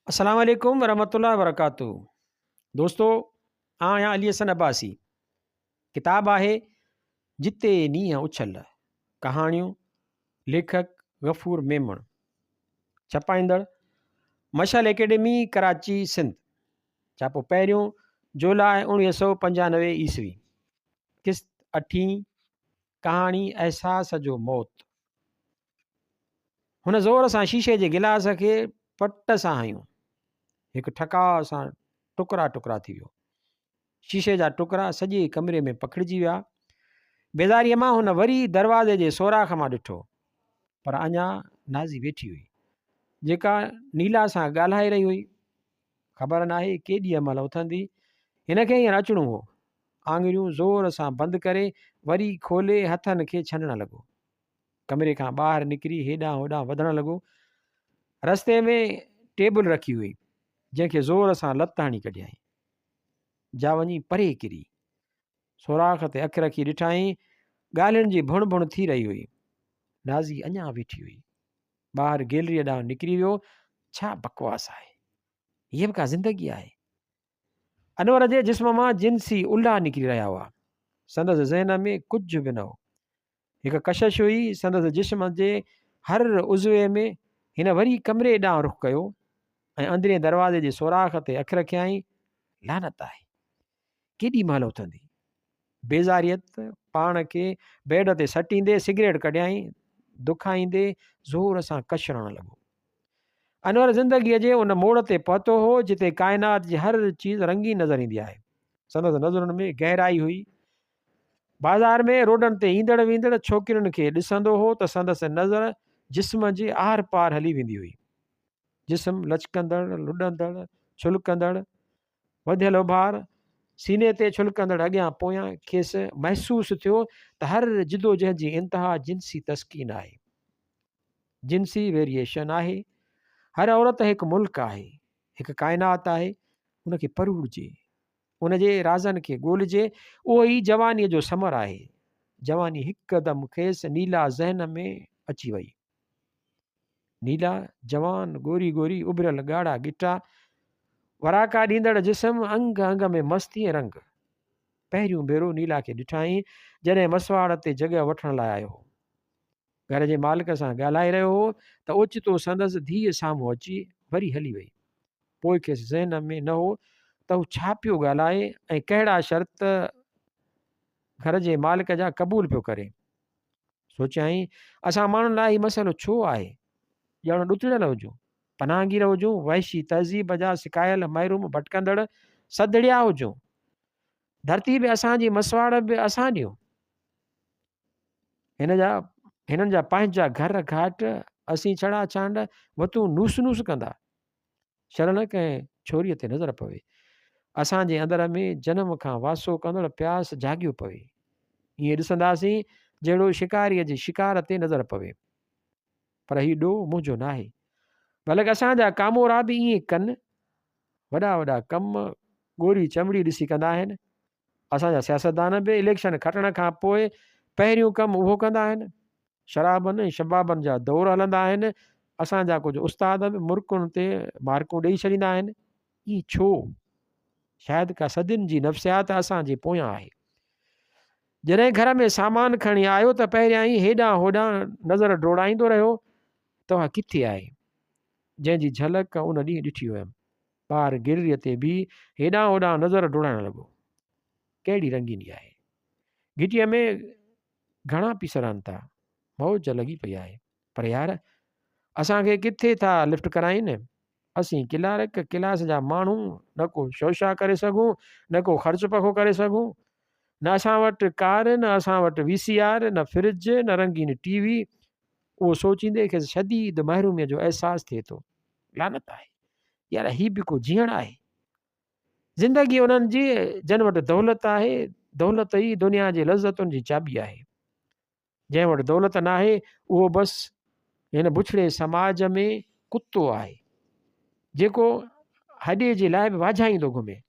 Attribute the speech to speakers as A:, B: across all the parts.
A: अस्सलाम वालेकुम वरहमतुल्लाहि वबरकातुहू। दोस्तों, आहियां अली हसन अब्बासी। किताब आहे जिते नींहं उछल, कहाणियूं, लेखक गफ़ूर मेमण, छपाईंदड़ मशल एकेडमी, कराची, सिंध। छापो पहिरियों जुलाई 1995 ईस्वी। किस्त अठी, कहाणी एहसास जो मौत। हुन ज़ोर सां शीशे जे गिलास खे पट सां हयूं, हिकु ठकाव सां टुकड़ा टुकड़ा थी वियो। शीशे जा टुकड़ा सॼे कमरे में पखिड़िजी विया। बेज़ारीअ मां हुन वरी दरवाज़े जे सोराख़ मां ॾिठो, पर अञा नाज़ी वेठी हुई, जेका नीला सां ॻाल्हाए रही हुई। ख़बर नाहे केॾी महिल उथंदी, हिन खे हींअर अचिणो हो। आङिरियूं ज़ोर सां बंदि करे वरी खोले हथनि खे छंडणु लॻो। कमरे खां ॿाहिरि निकिरी हेॾां होॾां वधणु लॻो। रस्ते में टेबल रखी हुई, जंहिंखे ज़ोर सां लत हणी कढियईं। जा वञी परे किरी। सोराख़ ते अखि रखी ॾिठाई, ॻाल्हियुनि जी भुण भुण थी रही हुई। नाज़ी अञा वेठी हुई। ॿाहिरि गैलरीअ ॾांहुं निकिरी वियो। छा बकवास आहे, हीअ बि का ज़िंदगी आहे। अनवर जे जिस्म मां जिन्सी उल्हा निकिरी रहिया हुआ। संदसि ज़हन में कुझु बि न हो। हिकु कशिश हुई संदसि जिस्म जे हर उज़वे में। हिन वरी कमरे ॾांहुं रुख़ कयो ऐं अंदरे दरवाज़े जे सोराख़ ते अखि रखियाईं। लानत आहे, केॾी महिल उथंदी। बेज़ारियत पाण खे बेड ते सटींदे सिगरेट कढियाईं, दुखाईंदे ज़ोर सां कशरणु लॻो। अनवर ज़िंदगीअ जे उन मोड़ ते पहुतो हो जिते काइनात जी हर चीज़ रंगीन नज़र ईंदी आहे। संदसि नज़रुनि में गहराई हुई। बाज़ार में रोडनि ते ईंदड़ वेंदड़ छोकिरियुनि खे ॾिसंदो हो त संदसि नज़र जिस्म जे आर पार हली वेंदी हुई। जिस्म लचकंदड़, लुॾंदड़, छुलकंदड़, वधियल उभार, सीने ते छुलकंदड़ अॻियां पोयां। खेसि महसूसु थियो त हर जिदोजहद जी इंतिहा जिन्सी तस्कीन आहे, जिन्सी वेरिएशन आहे। हर औरत हिकु मुल्क आहे, हिकु काइनात आहे। उनखे परूड़जे, उनजे राज़नि खे ॻोल्हिजे। उहो ई जवानीअ जो समर आहे। जवानी हिकदमि खेसि नीला ज़हन में अची वई। नीला जवान, गोरी गोरी उभरियल ॻाढ़ा गिटा, वराका ॾींदड़ जिस्म, अंग अंग में मस्ती ऐं रंग। पहिरियों भेरो नीला खे ॾिठाई जॾहिं मसवाड़ ते जॻह वठण लाइ आयो हो। घर जे मालिक सां ॻाल्हाए रहियो हो त ओचितो संदसि धीअ साम्हूं अची वरी हली वई। पोइ खेसि ज़हन में न हो त हू छा पियो ॻाल्हाए ऐं कहिड़ा शर्त घर जे मालिक जा क़बूल पियो करे। सोचियाईं, असां माण्हुनि लाइ हीउ मसइलो छो आहे? ॼण ॾुतड़ियल हुजूं, पनाहगीर हुजूं, वहशी तहज़ीब जा सिकायल महरूम भटकंदड़ सदड़िया हुजूं। धरती बि असांजी, मसवाड़ बि असां ॾियूं। हिननि जा पंहिंजा घर घाट, असीं छड़ा छांड वतूं नूस नूस कंदा। शरण कंहिं छोरीअ ते नज़र पवे, असांजे अंदर में जनम खां वासो कंदड़ प्यास जाॻियो पवे। ईअं ॾिसंदासीं जहिड़ो शिकारीअ जी शिकार ते नज़र पवे। पर हीउ ॾोह मुंहिंजो न आहे, बल्कि असांजा कामोरा बि ईअं कनि। वॾा वॾा कम ॻोरी चमड़ी ॾिसी कंदा आहिनि। असांजा सियासतदान बि इलेक्शन खटण खां पोइ पहिरियों कमु उहो कंदा आहिनि। शराबनि ऐं शबाबनि जा दौर हलंदा आहिनि। असांजा कुझु उस्ताद बि मुर्कुनि ते मार्कूं ॾेई छॾींदा आहिनि। ईअं छो? शायदि का सदियुनि जी नफ़्सियात असांजे पोयां आहे। जॾहिं घर में सामान खणी आयो त पहिरियां ई हेॾां होॾां नज़र डोड़ाईंदो रहियो, तव्हां किथे आहे? जंहिंजी झलक उन ॾींहुं ॾिठी हुयमि। ॿार गिररीअ ते बि हेॾां होॾां नज़र डोड़ाइणु लॻो। कहिड़ी रंगीनी आहे! घिटीअ में घणा पीस रहनि था, मौज लॻी पई आहे। पर यार, असांखे किथे था लिफ्ट कराइनि? असीं किलारक क्लास जा माण्हू, न को शोशा करे सघूं, न को ख़र्चु पको करे सघूं। न असां वटि कार, न असां वटि VCR, न फ्रिज, न रंगीन TV। उहो सोचींदे खेसि शदीद महरूमीअ जो अहसासु थिए थो। लानत आहे यार, हीउ बि को जीअण आहे? ज़िंदगी उन्हनि जी जन वटि दौलत आहे। दौलत ई दुनिया जे लज़तुनि जी चाबी आहे। जंहिं वटि दौलत न आहे, उहो बसि हिन बुछड़े समाज में कुतो आहे, जेको हॾे जे लाइ बि वाझाईंदो घुमे।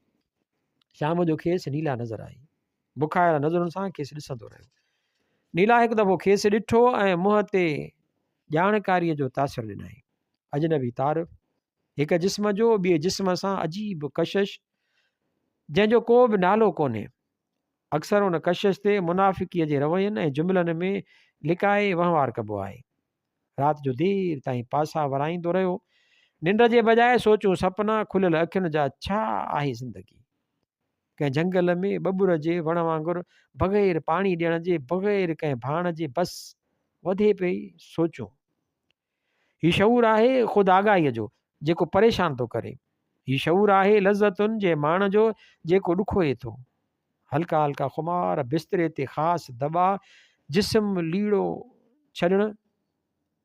A: शाम जो खेसि नीला नज़र आई। बुखायल नज़रुनि सां खेसि ॾिसंदो रहियो। नीला हिकु दफ़ो खेसि ॾिठो ऐं मुंहं ते ॼाणकारीअ जो तासिरु ॾिनई। अजनबी तारीफ़, हिक जिस्म जो ॿिए जिस्म सां अजीब कशिश, जंहिंजो को बि नालो कोन्हे। अक्सर उन कशिश ते मुनाफ़िकीअ जे रवैयनि ऐं जुमिलनि में लिकाए वहिंवार कबो आहे। राति जो देरि ताईं पासा वराईंदो रहियो। निंड जे बजाए सोचूं सपना, खुलियल अखियुनि जा छा आहे ज़िंदगी। कंहिं झंगल में बबुर जे वण वांगुरु बग़ैर पाणी ॾियण जे, बग़ैर कंहिं भाण जे, बसि वधे पई सोचूं। हीउ शऊर आहे ख़ुदि आगाहीअ जो जेको परेशान थो करे। हीउ शऊर आहे लज़तुनि जे माण जो जेको ॾुखोए थो। हल्का हल्का खुमार बिस्तरे ते ख़ासि दॿा, जिस्म लीड़ो छॾणु,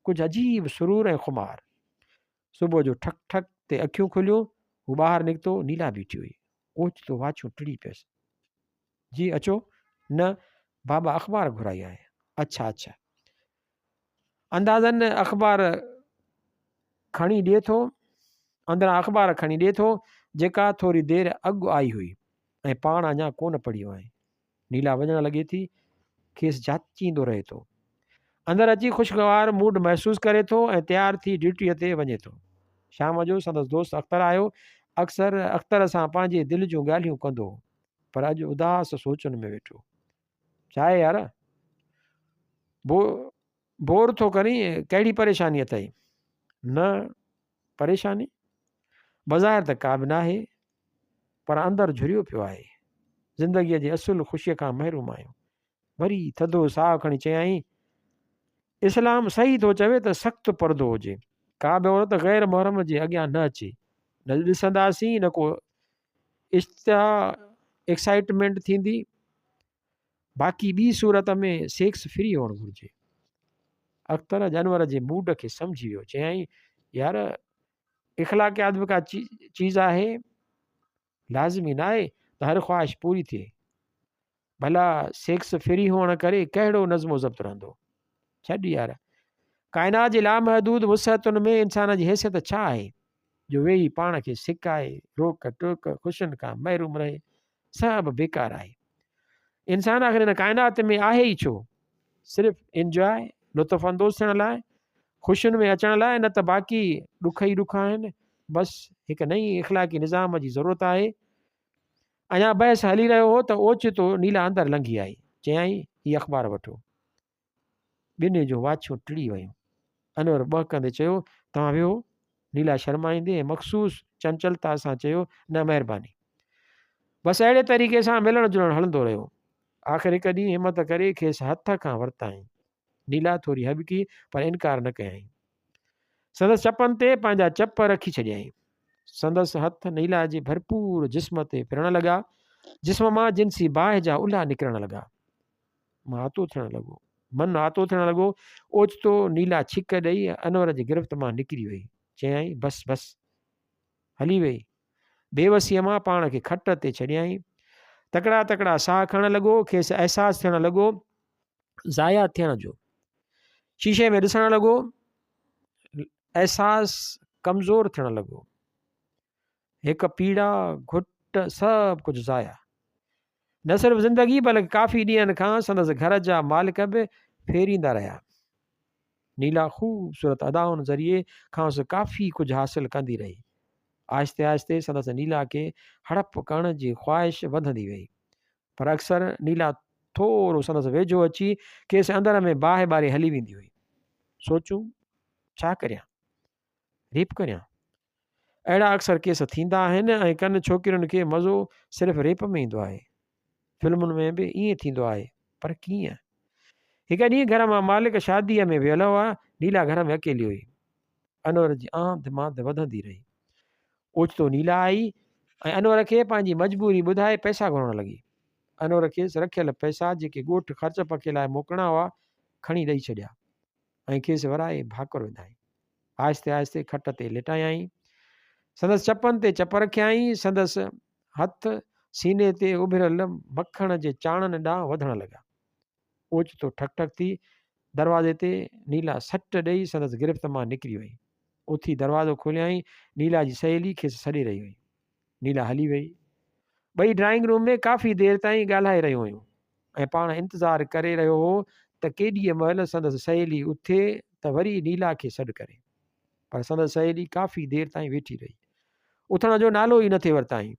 A: कुझु अजीब सुरूर ऐं खुमार। सुबुह जो ठक ठक ते अखियूं खुलियूं, हू ॿाहिरि निकितो। नीला बीठी हुई। ओचितो वाचियूं टिड़ी पियसि। जी अचो। न बाबा अख़बार घुराई आहे। अच्छा अच्छा। अंदाज़नि अख़बार खणी ॾिए थो, अंदरां अख़बार खणी ॾिए थो जेका थोरी देरि अॻु आई हुई ऐं पाण अञा कोन पढ़ियो आहे। नीला वञणु लॻे थी, खेसि जाचींदो रहे थो। अंदरि अची ख़ुशगवार मूड महसूसु करे थो ऐं तयारु थी ड्यूटीअ ते वञे थो। शाम जो संदसि दोस्त अख़्तर आयो। अक्सर अख़्तर सां पंहिंजे दिलि जूं ॻाल्हियूं कंदो, पर अॼु उदास सोचनि में वेठो। छा आहे यार, बोर थो करीं? कहिड़ी परेशानी अथई? न परेशानी बज़ाहिर त का बि न आहे, पर अंदरि झुरियो पियो आहे। ज़िंदगीअ जे असुलु ख़ुशीअ खां महरूम आहियूं। वरी थधो साहु खणी चयाईं, इस्लाम सही थो चवे त सख़्तु परदो हुजे। का बि औरत ग़ैर मुहरम जे अॻियां न अचे। न ॾिसंदासीं, न को एक्साइटमेंट थींदी। बाक़ी ॿी सूरत में सेक्स फ्री हुअणु घुरिजे। अख़्तर जानवर जे मूड खे सम्झी वियो। चयाईं, यार इख़लाक़ियात बि का चीज़ आहे। लाज़िमी न आहे त हर ख़्वाहिश पूरी थिए। भला सेक्स फ्री हुअण करे कहिड़ो नज़्मो ज़ब्त रहंदो? छॾ यार, काइनात जे लामहदूद वुसअतुनि में इंसान जी हैसियत छा आहे जो वेही पाण खे सिकाए, रोक टोक, ख़ुशियुनि खां महरूम रहे? सभु बेकार आहे। इंसान आख़िर हिन काइनात में आहे ई छो? सिर्फ़ु इंजॉय, लुत्फ़ अंदोज़ थियण लाइ, ख़ुशियुनि में अचण लाइ, न त बाक़ी ॾुख ई ॾुख आहिनि। बसि हिकु नई इख़लाक़ी निज़ाम जी ज़रूरत आहे। अञा बहस हली रहियो हो त ओचितो नीला अंदरि लंघी आई। चयाईं, हीअ अख़बार वठो। ॿिन्ही जूं वाचियूं टिड़ी वियूं। अनवर ॿहकंदे चयो, तव्हां वियो। नीला शर्माईंदे ऐं मख़सूस चंचलता सां चयो, न महिरबानी। बसि अहिड़े तरीक़े सां मिलणु जुलणु हलंदो रहियो। आख़िर हिकु ॾींहुं हिमत करे खेसि हथ खां वरिताईं। नीला थोरी हॿकी, पर इनकार न कयईं। संदसि चपनि ते पंहिंजा चप रखी छॾियईं। संदसि हथ नीला जे भरपूर जिस्म ते फिरणु लॻा। जिस्म मां जिन्सी बाहि जा उल्हा निकिरणु लॻा। मां आतो थियणु लॻो, मन आतो थियणु लॻो। ओचितो नीला छिक ॾेई अनवर जी गिरफ़्त मां निकिरी वई। चयाईं, बसि बसि। हली वई। बेवसीअ मां पाण खे खट ते छॾियईं। तकिड़ा तकिड़ा साह खणणु लॻो। खेसि अहसासु थियणु लॻो ज़ाया थियण जो। शीशे में ॾिसणु लॻो। अहसासु कमज़ोर थियणु लॻो। हिकु पीड़ा, घुट, सभु कुझु ज़ाया। न सिर्फ़ु ज़िंदगी बल्कि काफ़ी ॾींहंनि खां संदसि घर जा मालिक बि फेरींदा रहिया। नीला ख़ूबसूरत अदाउनि ज़रिए खां उस काफ़ी कुझु हासिलु कंदी रही। आहिस्ते आहिस्ते संदसि नीला खे हड़प करण जी ख़्वाहिश वधंदी वई। पर अक्सर नीला थोरो संदसि वेझो अची खेसि अंदर में बाहि ॿारे हली वेंदी हुई। सोचूं, छा करियां? रेप करियां? अहिड़ा अक्सर केस थींदा आहिनि ऐं कनि छोकिरियुनि खे मज़ो सिर्फ़ु रेप में ईंदो आहे। फिल्मुनि में बि ईअं थींदो आहे, पर कीअं? हिकु ॾींहुं घर मां मालिक शादीअ में वियल हुआ। नीला घर में अकेली हुई। अनवर जी आंध मांध वधंदी रही। ओचितो नीला आई ऐं अनवर खे पंहिंजी मजबूरी ॿुधाए पैसा घुरणु लॻी। अनवर खेसि रखियल पैसा जेके ॻोठु ख़र्च पके लाइ मोकिलणा हुआ खणी ॾेई छॾिया ऐं खेसि वराए भाकुर विधाईं। आहिस्ते आहिस्ते खट ते लिटायईं। संदसि चपनि ते चप रखियाईं। संदसि हथ सीने ते उभिरियल मखण जे चाणनि ॾांहुं वधणु लॻा। ओचितो ठक ठक थी दरवाज़े ते नीला सट ॾेई संदसि गिरफ़्त मां निकिरी वई। उथी दरवाज़ो खोलियाईं। नीला जी सहेली खेसि सॾे रही हुई। नीला हली वई। ॿई ड्राइंग रूम में काफ़ी देरि ताईं ॻाल्हाए रहियूं हुयूं ऐं पाण इंतज़ारु करे रहियो हो त केॾीअ महिल संदसि सहेली उथे त वरी नीला खे सॾु करे। पर संदसि सहेली काफ़ी देरि ताईं वेठी रही, उथण जो नालो ई न थिए वरिताईं।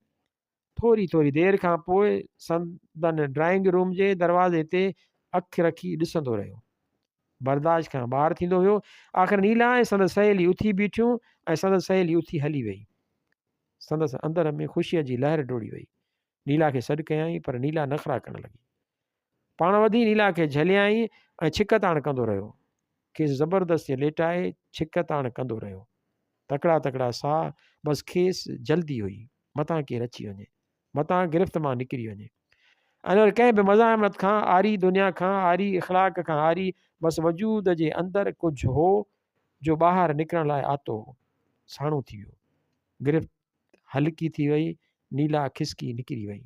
A: थोरी थोरी देरि खां पोइ संदन ड्राइंग रूम जे दरवाज़े ते अखि रखी ॾिसंदो रहियो। बर्दाश्त खां ॿाहिरि थींदो हुयो। आख़िर नीला ऐं संदसि सहेली उथी बीठियूं ऐं संदसि सहेली उथी हली वई। संदसि अंदर में ख़ुशीअ जी लहर डोड़ी वई। नीला खे सॾु कयईं, पर नीला नख़रा करणु लॻी। पाण वधी नीला खे झलियाईं ऐं छिक ताण कंदो रहियो। खेसि ज़बरदस्ती लेटाए छिक ताण कंदो रहियो। तकिड़ा तकिड़ा साह, बसि खेसि जल्दी हुई मतां केरु अची वञे, मतां गिरफ़्त मां निकिरी वञे। ऐं कंहिं बि मज़ाहमत खां आरी, दुनिया खां आरी, इख़लाक़ खां आरी, बसि वजूद जे अंदरि कुझु हो जो ॿाहिरि निकिरण लाइ आतो हो। साणो थी वियो, गिरफ़्त हल्की थी वई। नीला खिसकी निकिरी वई,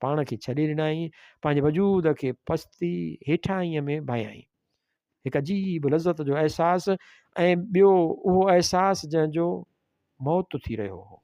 A: पाण खे छॾे ॾिनई, पंहिंजे वजूद खे पस्ती हेठाईअ में भायाईं। हिकु अजीब लज़त जो अहसासु, ऐं ॿियो उहो अहसासु जंहिंजो मौत थी रहियो हो।